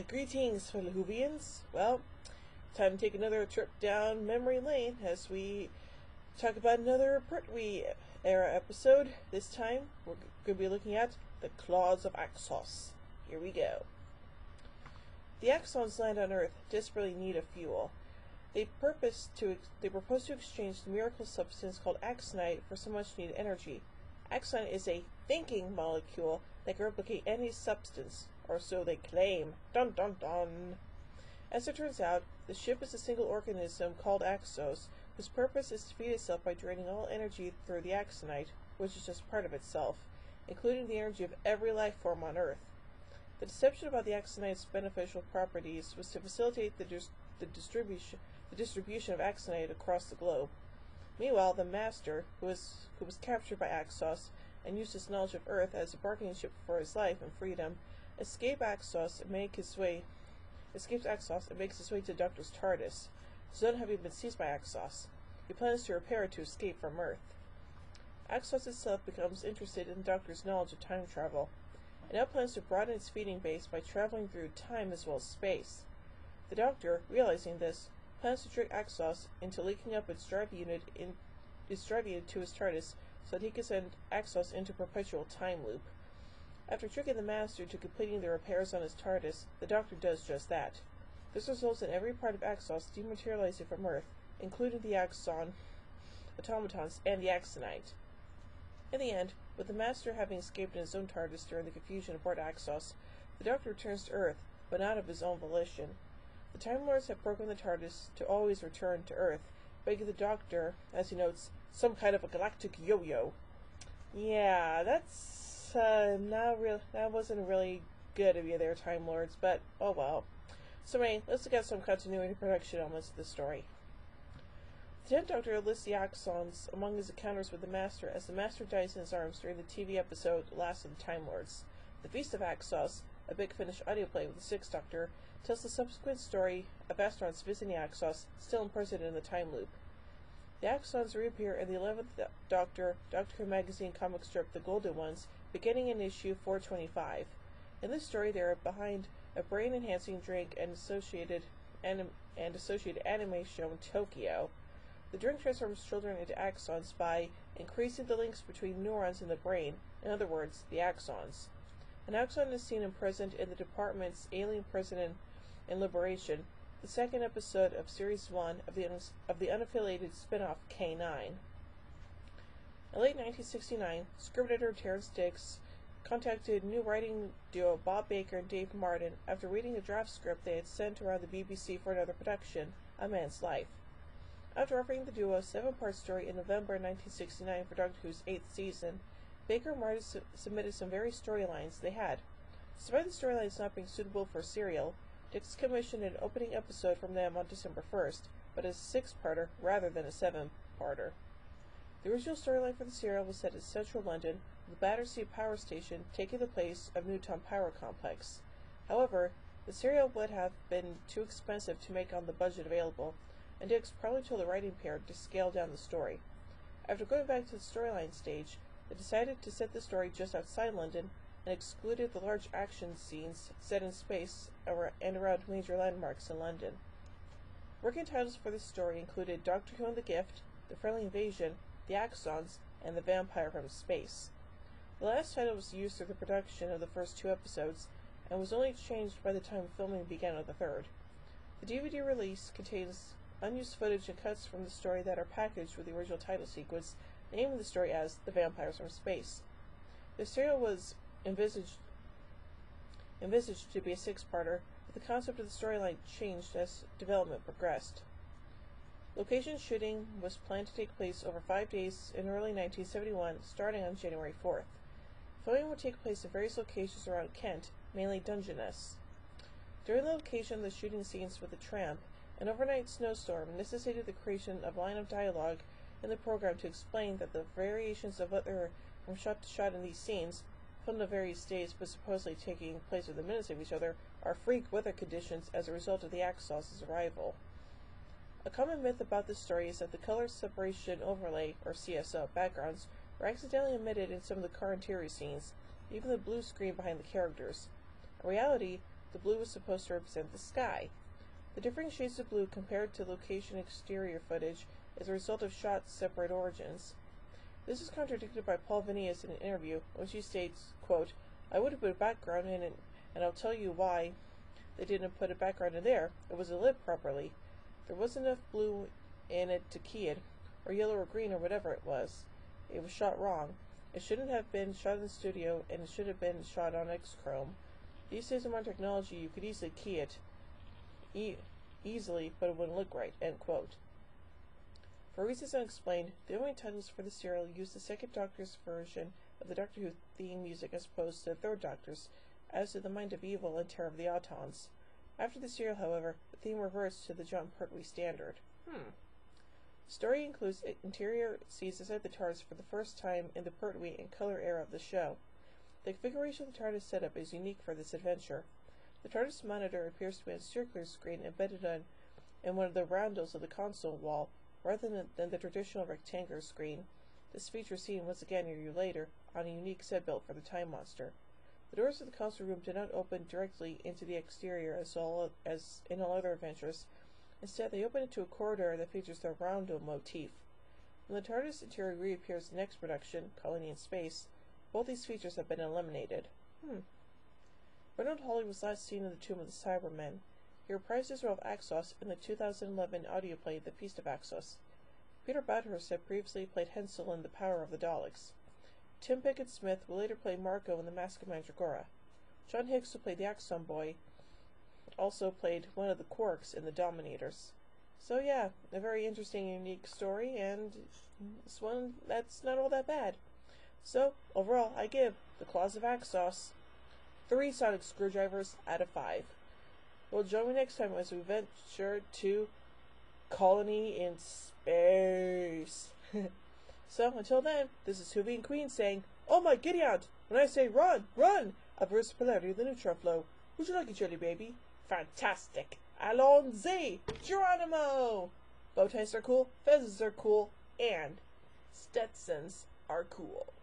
Greetings, fellow Whovians. Well, time to take another trip down memory lane as we talk about another Pertwee era episode. This time, we're going to be looking at the Claws of Axos. Here we go. The Axons land on Earth, desperately need of fuel. They propose to exchange the miracle substance called axonite for some much-needed energy. Axonite is a thinking molecule that can replicate any substance, or so they claim. Dun dun dun. As it turns out, the ship is a single organism called Axos, whose purpose is to feed itself by draining all energy through the axonite, which is just part of itself, including the energy of every life form on Earth. The deception about the axonite's beneficial properties was to facilitate the distribution of axonite across the globe. Meanwhile, the Master, who was captured by Axos and used his knowledge of Earth as a bargaining chip for his life and freedom, escapes Axos and makes his way to the Doctor's TARDIS, his own having been seized by Axos. He plans to repair it to escape from Earth. Axos itself becomes interested in the Doctor's knowledge of time travel, and now plans to broaden its feeding base by traveling through time as well as space. The Doctor, realizing this, plans to trick Axos into linking up its drive unit to his TARDIS so that he can send Axos into a perpetual time loop. After tricking the Master into completing the repairs on his TARDIS, the Doctor does just that. This results in every part of Axos dematerializing from Earth, including the Axon automatons and the axonite. In the end, with the Master having escaped in his own TARDIS during the confusion aboard Axos, the Doctor returns to Earth, but not of his own volition. The Time Lords have programmed the TARDIS to always return to Earth, making the Doctor, as he notes, some kind of a galactic yo-yo. Yeah, that wasn't really good of you there, Time Lords, but oh well. So anyway, let's look at some continuity production elements of the story. The 10th Doctor lists the Axons among his encounters with the Master as the Master dies in his arms during the TV episode Last of the Time Lords. The Feast of Axos, a Big Finish audio play with the 6th Doctor, tells the subsequent story of astronauts visiting Axos, still imprisoned in the time loop. The Axons reappear in the 11th Doctor Who magazine comic strip The Golden Ones, beginning in issue 425. In this story, they are behind a brain-enhancing drink and associated anime show in Tokyo. The drink transforms children into Axons by increasing the links between neurons in the brain, in other words, the Axons. An Axon is seen and present in the department's Alien Prison in Liberation, the second episode of Series 1 of the unaffiliated spin-off K9. In late 1969, script editor Terrence Dix contacted new writing duo Bob Baker and Dave Martin after reading a draft script they had sent around the BBC for another production, A Man's Life. After offering the duo a 7-part story in November 1969 for Doctor Who's 8th season, Baker and Martin submitted some very storylines they had. Despite the storylines not being suitable for a serial, Dix commissioned an opening episode from them on December 1st, but as a 6-parter rather than a 7-parter. The original storyline for the serial was set in central London, with the Battersea Power Station taking the place of Newton Power Complex. However, the serial would have been too expensive to make on the budget available, and Dix probably told the writing pair to scale down the story. After going back to the storyline stage, they decided to set the story just outside London and excluded the large action scenes set in space and around major landmarks in London. Working titles for this story included Doctor Who and the Gift, The Friendly Invasion, The Axons, and The Vampire from Space. The last title was used through the production of the first 2 episodes, and was only changed by the time filming began of the 3rd. The DVD release contains unused footage and cuts from the story that are packaged with the original title sequence, naming the story as The Vampires from Space. The serial was envisaged to be a 6-parter, but the concept of the storyline changed as development progressed. Location shooting was planned to take place over 5 days in early 1971, starting on January 4th. Filming would take place in various locations around Kent, mainly Dungeness. During the location of the shooting scenes with the tramp, an overnight snowstorm necessitated the creation of a line of dialogue in the program to explain that the variations of weather from shot to shot in these scenes, filmed on various days but supposedly taking place within minutes of each other, are freak weather conditions as a result of the Axos' arrival. A common myth about this story is that the color separation overlay, or CSO, backgrounds were accidentally omitted in some of the car interior scenes, even the blue screen behind the characters. In reality, the blue was supposed to represent the sky. The differing shades of blue compared to location exterior footage is a result of shots' separate origins. This is contradicted by Paul Vinius in an interview, in which he states, quote, "I would have put a background in it, and I'll tell you why they didn't put a background in there. It wasn't lit properly. There wasn't enough blue in it to key it, or yellow or green or whatever it was. It was shot wrong. It shouldn't have been shot in the studio, and it should have been shot on X-Chrome. These days of modern technology, you could easily key it easily, but it wouldn't look right," end quote. For reasons unexplained, the only titles for the serial used the second Doctor's version of the Doctor Who theme music as opposed to the third Doctor's, as did the Mind of Evil and Terror of the Autons. After the serial, however, the theme reverts to the John Pertwee standard. The story includes interior scenes inside the TARDIS for the first time in the Pertwee and Color era of the show. The configuration of the TARDIS setup is unique for this adventure. The TARDIS monitor appears to be a circular screen embedded in one of the roundels of the console wall, rather than the traditional rectangular screen. This feature is seen once again a year later on a unique set built for the Time Monster. The doors of the console room do not open directly into the exterior as in all other adventures. Instead, they open into a corridor that features the roundel motif. When the TARDIS interior reappears in the next production, Colony in Space, both these features have been eliminated. Ronald Hawley was last seen in the Tomb of the Cybermen. He reprised his role of Axos in the 2011 audio play The Feast of Axos. Peter Bathurst had previously played Hensel in The Power of the Daleks. Tim Pickett-Smith will later play Marco in The Mask of Mandragora. John Hicks, who played the Axon Boy, also played one of the Quarks in The Dominators. So yeah, a very interesting, unique story, and it's one that's not all that bad. So, overall, I give The Claws of Axos 3 sonic screwdrivers out of 5. Well, join me next time as we venture to Colony in Space. So, until then, this is Hoovy and Queen saying, "Oh my Gideon! When I say run, run! Adverse polarity of the neutron flow. Would you like a jelly baby? Fantastic! Allons-y! Geronimo!" Bow ties are cool, fezzes are cool, and Stetsons are cool.